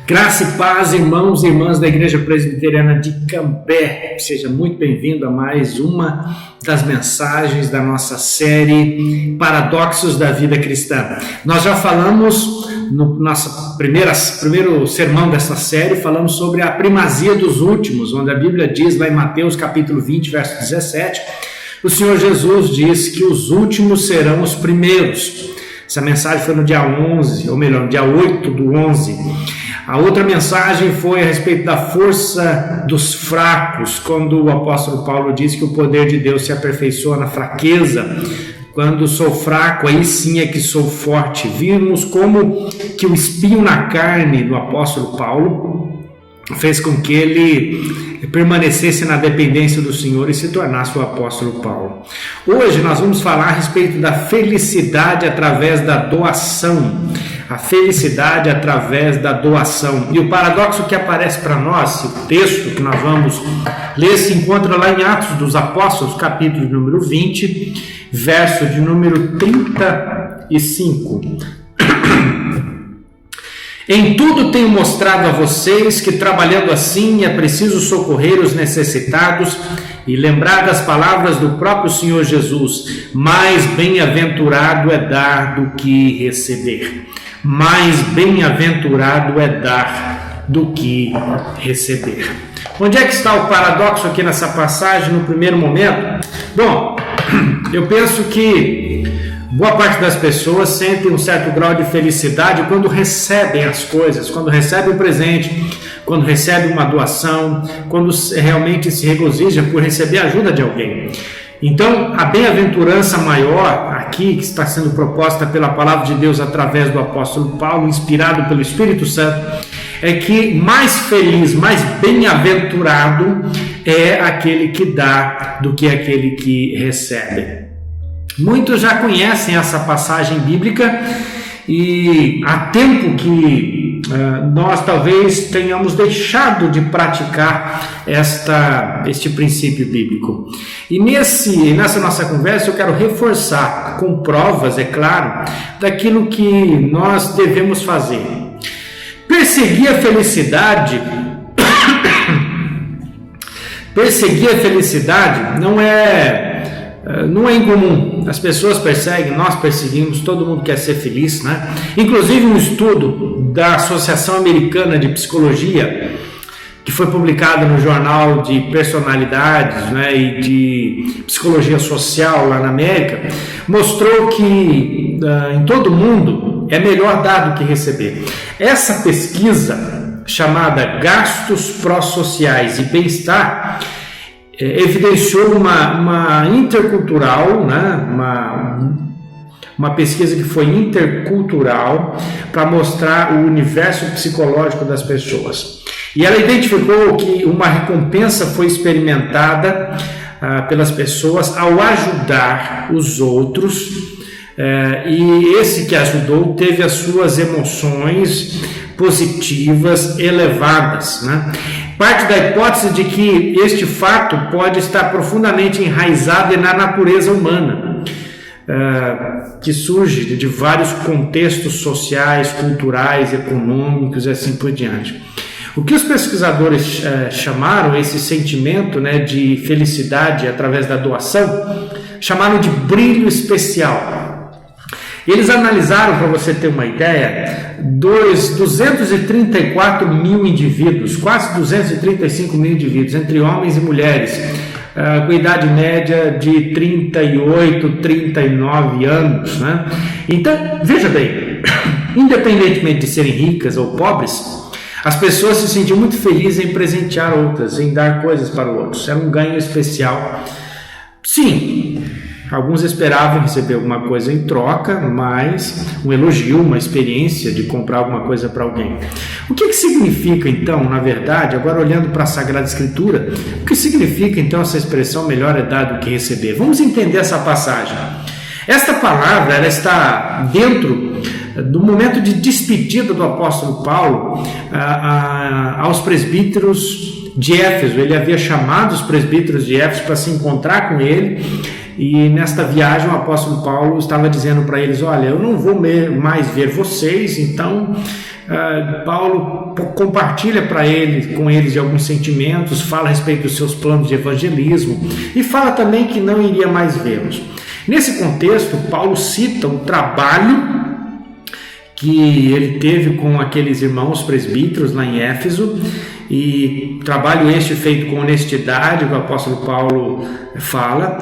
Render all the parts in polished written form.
Graça e paz, irmãos e irmãs da Igreja Presbiteriana de Cambé. Seja muito bem-vindo a mais uma das mensagens da nossa série Paradoxos da Vida Cristã. Nós já falamos no nosso primeiro sermão dessa série, falamos sobre a primazia dos últimos, onde a Bíblia diz lá em Mateus capítulo 20, verso 17, o Senhor Jesus diz que os últimos serão os primeiros. Essa mensagem foi no dia 11, ou melhor, no dia 8 do 11. A outra mensagem foi a respeito da força dos fracos, quando o apóstolo Paulo diz que o poder de Deus se aperfeiçoa na fraqueza. Quando sou fraco, aí sim é que sou forte. Vimos como que o espinho na carne do apóstolo Paulo fez com que ele permanecesse na dependência do Senhor e se tornasse o apóstolo Paulo. Hoje nós vamos falar a respeito da felicidade através da doação. A felicidade através da doação. E o paradoxo que aparece para nós, o texto que nós vamos ler, se encontra lá em Atos dos Apóstolos, capítulo número 20, verso de número 35. Em tudo tenho mostrado a vocês que trabalhando assim é preciso socorrer os necessitados e lembrar das palavras do próprio Senhor Jesus: mais bem-aventurado é dar do que receber. Mais bem-aventurado é dar do que receber. Onde é que está o paradoxo aqui nessa passagem no primeiro momento? Bom, eu penso que boa parte das pessoas sentem um certo grau de felicidade quando recebem as coisas, quando recebem um presente, quando recebem uma doação, quando realmente se regozija por receber a ajuda de alguém. Então, a bem-aventurança maior aqui, que está sendo proposta pela palavra de Deus através do apóstolo Paulo, inspirado pelo Espírito Santo, é que mais feliz, mais bem-aventurado é aquele que dá do que aquele que recebe. Muitos já conhecem essa passagem bíblica e há tempo que nós talvez tenhamos deixado de praticar este princípio bíblico. E nessa nossa conversa eu quero reforçar com provas, é claro, daquilo que nós devemos fazer. Perseguir a felicidade não é incomum. As pessoas perseguem, nós perseguimos, todo mundo quer ser feliz, né? Inclusive um estudo da Associação Americana de Psicologia, que foi publicado no Jornal de Personalidades, né, e de Psicologia Social lá na América, mostrou que em todo mundo é melhor dar do que receber. Essa pesquisa, chamada Gastos Pró-Sociais e Bem-Estar, evidenciou uma intercultural, né, uma pesquisa que foi intercultural para mostrar o universo psicológico das pessoas. E ela identificou que uma recompensa foi experimentada pelas pessoas ao ajudar os outros, e esse que ajudou teve as suas emoções positivas elevadas, né? Parte da hipótese de que este fato pode estar profundamente enraizado na natureza humana, que surge de vários contextos sociais, culturais, econômicos e assim por diante. O que os pesquisadores chamaram esse sentimento, né, de felicidade através da doação, chamaram de brilho especial. Eles analisaram, para você ter uma ideia, 234 mil indivíduos, quase 235 mil indivíduos, entre homens e mulheres, com idade média de 38, 39 anos. Né? Então, veja bem, independentemente de serem ricas ou pobres, as pessoas se sentiam muito felizes em presentear outras, em dar coisas para outros. Era um ganho especial. Sim, alguns esperavam receber alguma coisa em troca, mas um elogio, uma experiência de comprar alguma coisa para alguém. O que significa então, na verdade, agora olhando para a Sagrada Escritura, o que significa então essa expressão melhor é dar do que receber? Vamos entender essa passagem. Esta palavra ela está dentro do momento de despedida do apóstolo Paulo aos presbíteros de Éfeso. Ele havia chamado os presbíteros de Éfeso para se encontrar com ele, e nesta viagem o apóstolo Paulo estava dizendo para eles: olha, eu não vou mais ver vocês, então Paulo compartilha com eles de alguns sentimentos, fala a respeito dos seus planos de evangelismo e fala também que não iria mais vê-los. Nesse contexto, Paulo cita o trabalho que ele teve com aqueles irmãos presbíteros lá em Éfeso, e trabalho este feito com honestidade, que o apóstolo Paulo fala,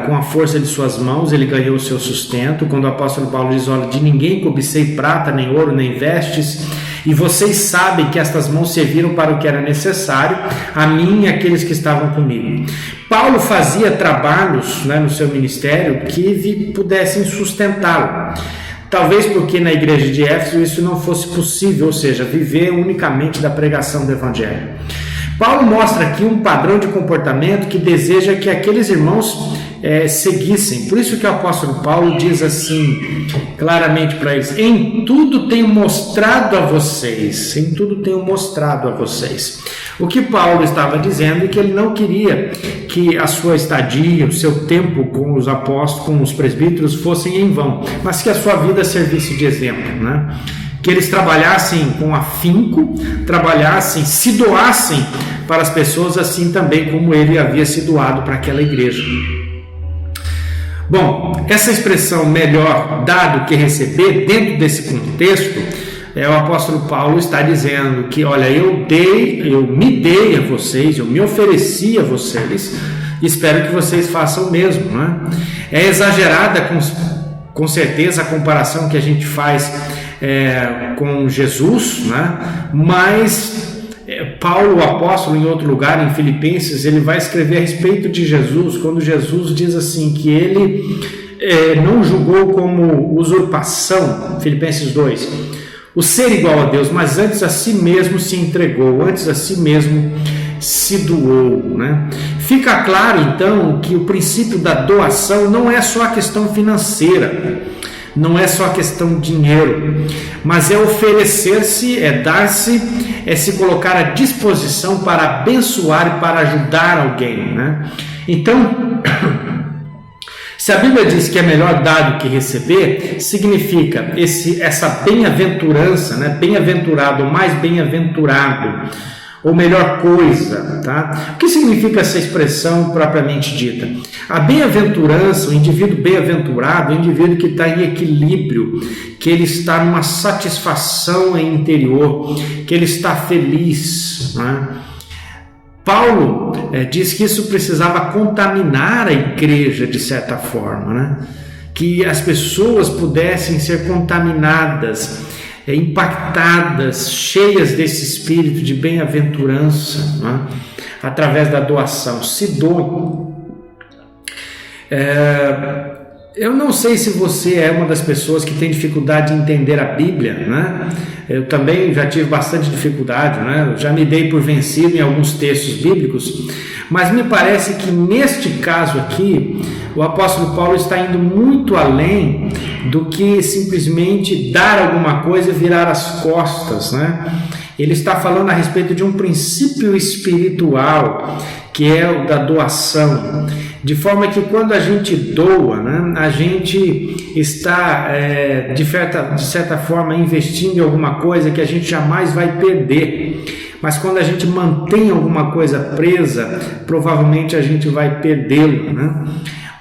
com a força de suas mãos ele ganhou o seu sustento. Quando o apóstolo Paulo diz: olha, de ninguém cobicei prata, nem ouro, nem vestes, e vocês sabem que estas mãos serviram para o que era necessário, a mim e aqueles que estavam comigo. Paulo fazia trabalhos, no seu ministério que pudessem sustentá-lo. Talvez porque na igreja de Éfeso isso não fosse possível, ou seja, viver unicamente da pregação do evangelho. Paulo mostra aqui um padrão de comportamento que deseja que aqueles irmãos seguissem. Por isso que o apóstolo Paulo diz assim claramente para eles: em tudo tenho mostrado a vocês, em tudo tenho mostrado a vocês. O que Paulo estava dizendo é que ele não queria que a sua estadia, o seu tempo com os apóstolos, com os presbíteros, fossem em vão, mas que a sua vida servisse de exemplo, que eles trabalhassem com afinco, se doassem para as pessoas, assim também como ele havia se doado para aquela igreja. Bom, essa expressão melhor dar do que receber, dentro desse contexto, o apóstolo Paulo está dizendo que, olha, eu me dei a vocês, eu me ofereci a vocês, espero que vocês façam o mesmo. É exagerada com certeza a comparação que a gente faz com Jesus, mas Paulo, o apóstolo, em outro lugar, em Filipenses, ele vai escrever a respeito de Jesus, quando Jesus diz assim, que ele não julgou como usurpação, Filipenses 2, o ser igual a Deus, mas antes a si mesmo se entregou, antes a si mesmo se doou. Fica claro então que o princípio da doação não é só a questão financeira, não é só a questão de dinheiro, mas é oferecer-se, é dar-se, é se colocar à disposição para abençoar e para ajudar alguém. Então, se a Bíblia diz que é melhor dar do que receber, significa essa bem-aventurança, bem-aventurado, ou mais bem-aventurado, ou melhor coisa, O que significa essa expressão propriamente dita? A bem-aventurança, o indivíduo bem-aventurado, é o indivíduo que está em equilíbrio, que ele está numa satisfação interior, que ele está feliz, Paulo diz que isso precisava contaminar a igreja de certa forma, que as pessoas pudessem ser contaminadas, impactadas, cheias desse espírito de bem-aventurança, através da doação. Se doem. Eu não sei se você é uma das pessoas que tem dificuldade de entender a Bíblia, Eu também já tive bastante dificuldade, Eu já me dei por vencido em alguns textos bíblicos, mas me parece que neste caso aqui, o apóstolo Paulo está indo muito além do que simplesmente dar alguma coisa e virar as costas, Ele está falando a respeito de um princípio espiritual, que é o da doação, de forma que quando a gente doa, a gente está, de certa forma, investindo em alguma coisa que a gente jamais vai perder. Mas quando a gente mantém alguma coisa presa, provavelmente a gente vai perdê-lo.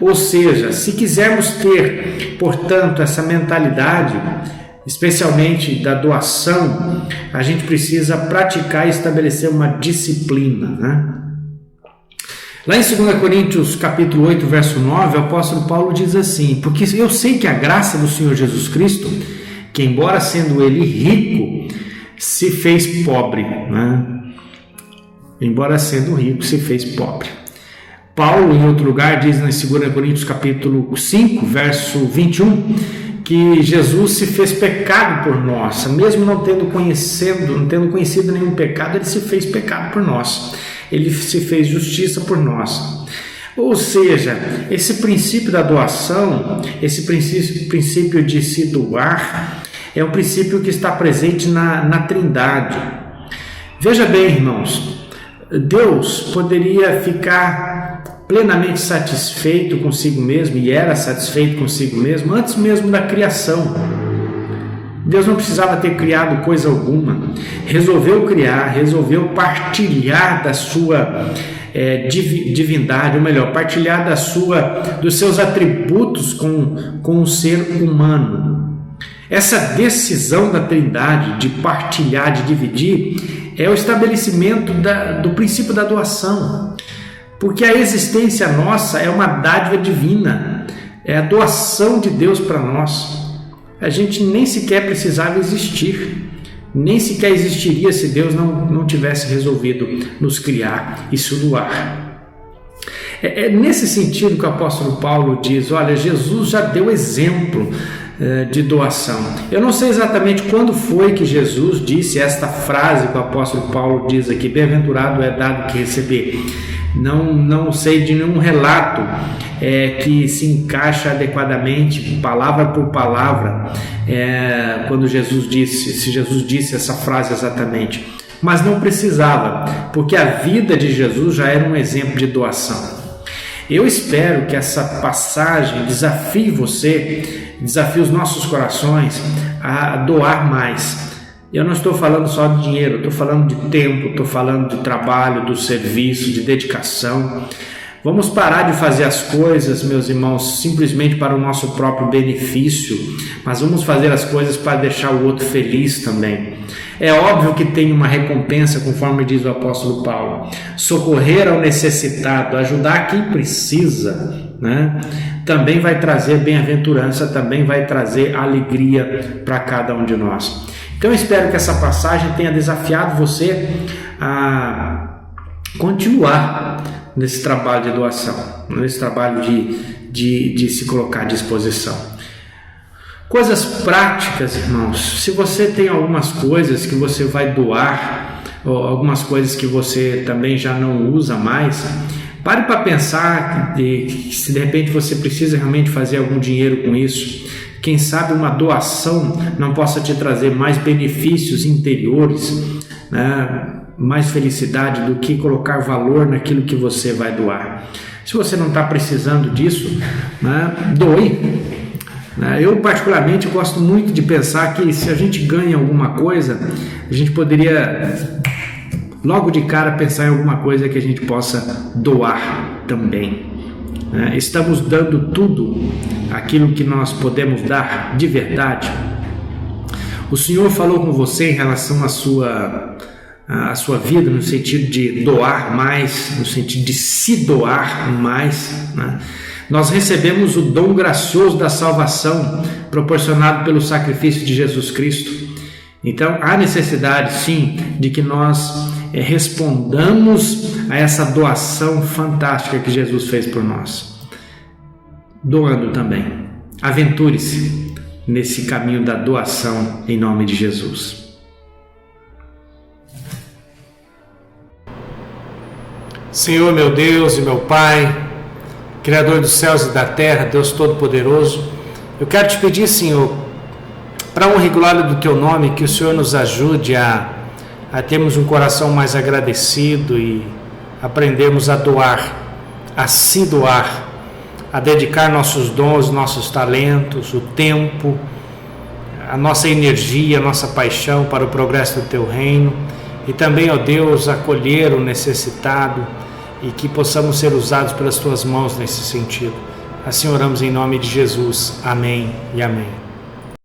Ou seja, se quisermos ter, portanto, essa mentalidade, especialmente da doação, a gente precisa praticar e estabelecer uma disciplina, Lá em 2 Coríntios capítulo 8, verso 9, o apóstolo Paulo diz assim: porque eu sei que a graça do Senhor Jesus Cristo, que embora sendo ele rico, se fez pobre, Embora sendo rico, se fez pobre. Paulo, em outro lugar, diz em 2 Coríntios capítulo 5, verso 21, que Jesus se fez pecado por nós, mesmo não tendo conhecido nenhum pecado, ele se fez pecado por nós. Ele se fez justiça por nós. Ou seja, esse princípio da doação, esse princípio de se doar, é um princípio que está presente na Trindade. Veja bem, irmãos, Deus poderia ficar plenamente satisfeito consigo mesmo, e era satisfeito consigo mesmo, antes mesmo da criação. Deus não precisava ter criado coisa alguma, resolveu criar, resolveu partilhar da sua divindade, ou melhor, partilhar dos seus atributos com o ser humano. Essa decisão da Trindade de partilhar, de dividir, é o estabelecimento do princípio da doação, porque a existência nossa é uma dádiva divina, é a doação de Deus para nós. A gente nem sequer precisava existir, nem sequer existiria se Deus não tivesse resolvido nos criar e se doar. É nesse sentido que o apóstolo Paulo diz, olha, Jesus já deu exemplo de doação. Eu não sei exatamente quando foi que Jesus disse esta frase que o apóstolo Paulo diz aqui, bem-aventurado é dado que receber. Não sei de nenhum relato que se encaixa adequadamente, palavra por palavra, quando Jesus disse, se Jesus disse essa frase exatamente. Mas não precisava, porque a vida de Jesus já era um exemplo de doação. Eu espero que essa passagem desafie você, desafie os nossos corações a doar mais. Eu não estou falando só de dinheiro, estou falando de tempo, estou falando de trabalho, do serviço, de dedicação. Vamos parar de fazer as coisas, meus irmãos, simplesmente para o nosso próprio benefício, mas vamos fazer as coisas para deixar o outro feliz também. É óbvio que tem uma recompensa, conforme diz o apóstolo Paulo. Socorrer ao necessitado, ajudar quem precisa, né? Também vai trazer bem-aventurança, também vai trazer alegria para cada um de nós. Então eu espero que essa passagem tenha desafiado você a continuar nesse trabalho de doação, nesse trabalho de se colocar à disposição. Coisas práticas, irmãos. Se você tem algumas coisas que você vai doar, ou algumas coisas que você também já não usa mais, pare para pensar que se de repente você precisa realmente fazer algum dinheiro com isso. Quem sabe uma doação não possa te trazer mais benefícios interiores, né? Mais felicidade do que colocar valor naquilo que você vai doar. Se você não está precisando disso, né, doe. Eu particularmente gosto muito de pensar que se a gente ganha alguma coisa, a gente poderia logo de cara pensar em alguma coisa que a gente possa doar também. Estamos dando tudo aquilo que nós podemos dar de verdade. O Senhor falou com você em relação à sua vida, no sentido de doar mais, no sentido de se doar mais, né? Nós recebemos o dom gracioso da salvação proporcionado pelo sacrifício de Jesus Cristo. Então há necessidade sim de que nós respondamos a essa doação fantástica que Jesus fez por nós, doando também. Aventure-se nesse caminho da doação em nome de Jesus. Senhor, meu Deus e meu Pai, Criador dos céus e da terra, Deus Todo-Poderoso, eu quero te pedir, Senhor, para honra e glória do Teu nome, que o Senhor nos ajude a termos um coração mais agradecido e aprendermos a doar, a se doar, a dedicar nossos dons, nossos talentos, o tempo, a nossa energia, a nossa paixão para o progresso do Teu reino e também, ó Deus, acolher o necessitado e que possamos ser usados pelas Tuas mãos nesse sentido. Assim oramos em nome de Jesus. Amém e amém.